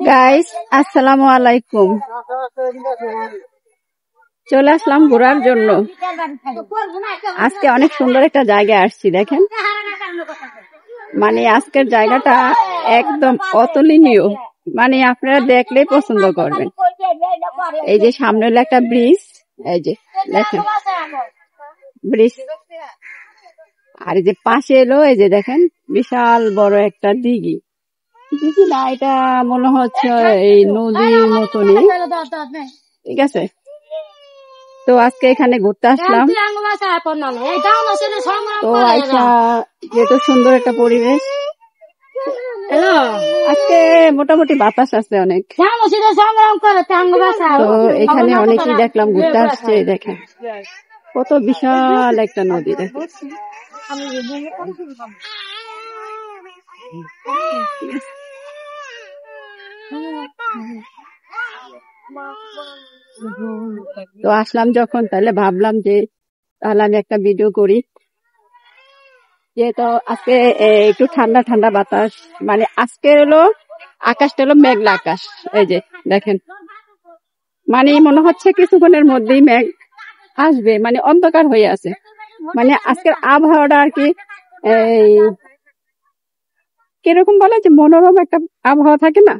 Guys, আসসালামু আলাইকুম। চলে আসলাম ঘোরার জন্য। আজকে অনেক সুন্দর একটা জায়গায় আসছি, দেখেন। মানে আজকের জায়গাটা একদম অতুলনীয়, মানে আপনারা দেখলেই পছন্দ করবেন। এই যে সামনে হলো একটা ব্রিজ, এই যে দেখেন ব্রিজ, আর এই যে পাশে এলো এই যে দেখেন বিশাল বড় একটা দিঘি। দিঘি না, এটা মনে হচ্ছে এই নদীর মতনই, ঠিক আছে। তো আজকে এখানে ঘুরতে আসলাম। তো আইসা যেহেতু সুন্দর একটা পরিবেশ, আজকে মোটামুটি বাতাস আছে অনেক। তো এখানে অনেকেই দেখলাম ঘুরতে আসছে, দেখেন কত বিশাল একটা নদী। দেখেন তো আসলাম যখন, তাহলে ভাবলাম যে তাহলে আমি একটা ভিডিও করি। যেহেতু আজকে একটু ঠান্ডা ঠান্ডা বাতাস, মানে আজকে হলো আকাশটা হলো মেঘলা আকাশ, এই যে দেখেন, মানে মনে হচ্ছে কিছুক্ষণের মধ্যেই মেঘ আসবে, মানে অন্ধকার হয়ে আছে। মানে আজকের আবহাওয়াটা আর কি এই কিরকম বলে যে মনোরম একটা আবহাওয়া থাকে না,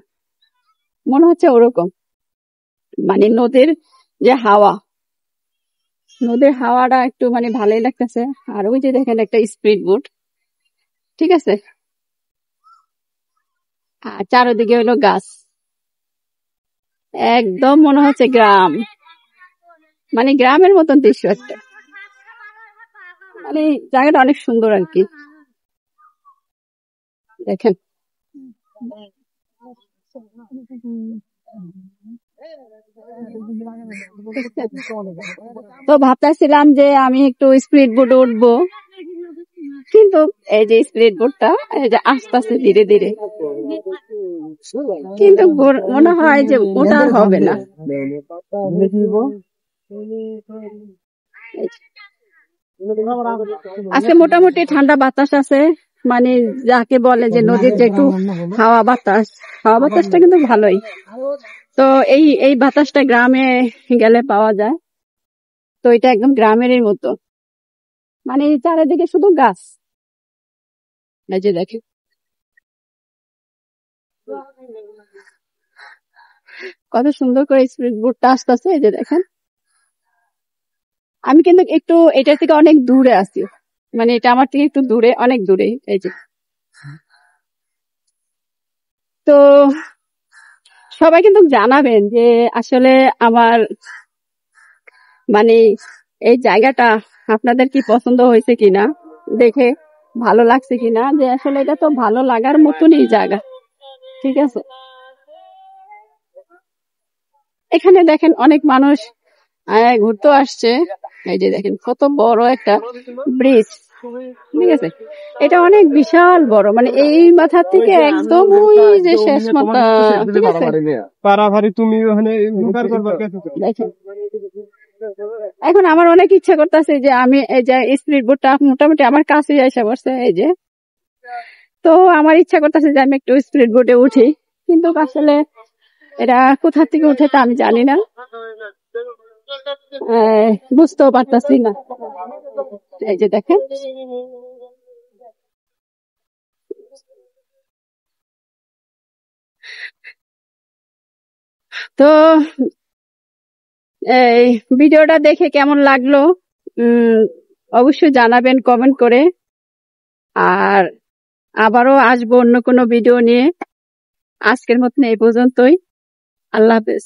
মনে হচ্ছে ওরকম। মানে নদীর যে হাওয়া, নদীর হাওয়াটা একটু মানে ভালোই লাগতেছে। আর ওই যে দেখেন একটা স্পিড বোট, ঠিক আছে, আর চারোদিকে হলো গাছ, একদম মনে হচ্ছে গ্রাম, মানে গ্রামের মতন দৃশ্য একটা। মানে জায়গাটা অনেক সুন্দর আর কি, দেখেন। তো ভাবতেছিলাম যে আমি একটু স্পিড বোটে উঠবো, কিন্তু এই যে স্পিড বোটটা এই যে আস্তে আস্তে ধীরে ধীরে, কিন্তু মনে হয় যে ওটা আর হবে না। আজকে মোটামুটি ঠান্ডা বাতাস আছে, মানে যাকে বলে যে নদীর যে একটু হাওয়া বাতাস, হাওয়া বাতাসটা কিন্তু ভালোই। তো এই বাতাসটা গ্রামে গেলে পাওয়া যায়। তো এটা একদম গ্রামেরই মতো, মানে চারিদিকে শুধু গাছ, এই যে দেখেন। কত সুন্দর করে স্পিড বোটটা আসতেছে, এই যে দেখেন। আমি কিন্তু একটু এটা থেকে অনেক দূরে আছি, মানে এটা আমার থেকে একটু দূরে, অনেক দূরে, এই যে। তো সবাই কিন্তু জানাবেন যে আসলে আমার মানে এই জায়গাটা আপনাদের কি পছন্দ হয়েছে কিনা, দেখে ভালো লাগছে কিনা, যে আসলে এটা তো ভালো লাগার মতনই জায়গা, ঠিক আছে। এখানে দেখেন অনেক মানুষ ঘুরতে আসছে, এই যে দেখেন কত বড় একটা ব্রিজ, ঠিক আছে। এটা অনেক বিশাল বড়, মানে এই মাথা থেকে একদম ওই যে শেষ মাথা, ঠিক আছে। দেখেন এখন আমার অনেক ইচ্ছা করতেছে যে আমি এই যে স্পিড বোটটা মোটামুটি আমার কাছে এসে বসছে, এই যে। তো আমার ইচ্ছা করতেছে যে আমি একটু স্পিড বোটে উঠি, কিন্তু আসলে এটা কোথা থেকে উঠে তা আমি জানি না, বুঝতেও পারতাছি না। এই যে দেখেন, তো এই ভিডিওটা দেখে কেমন লাগলো অবশ্যই জানাবেন কমেন্ট করে। আর আবারও আসবো অন্য কোনো ভিডিও নিয়ে। আজকের মতন এই পর্যন্তই। আল্লাহ হাফেজ।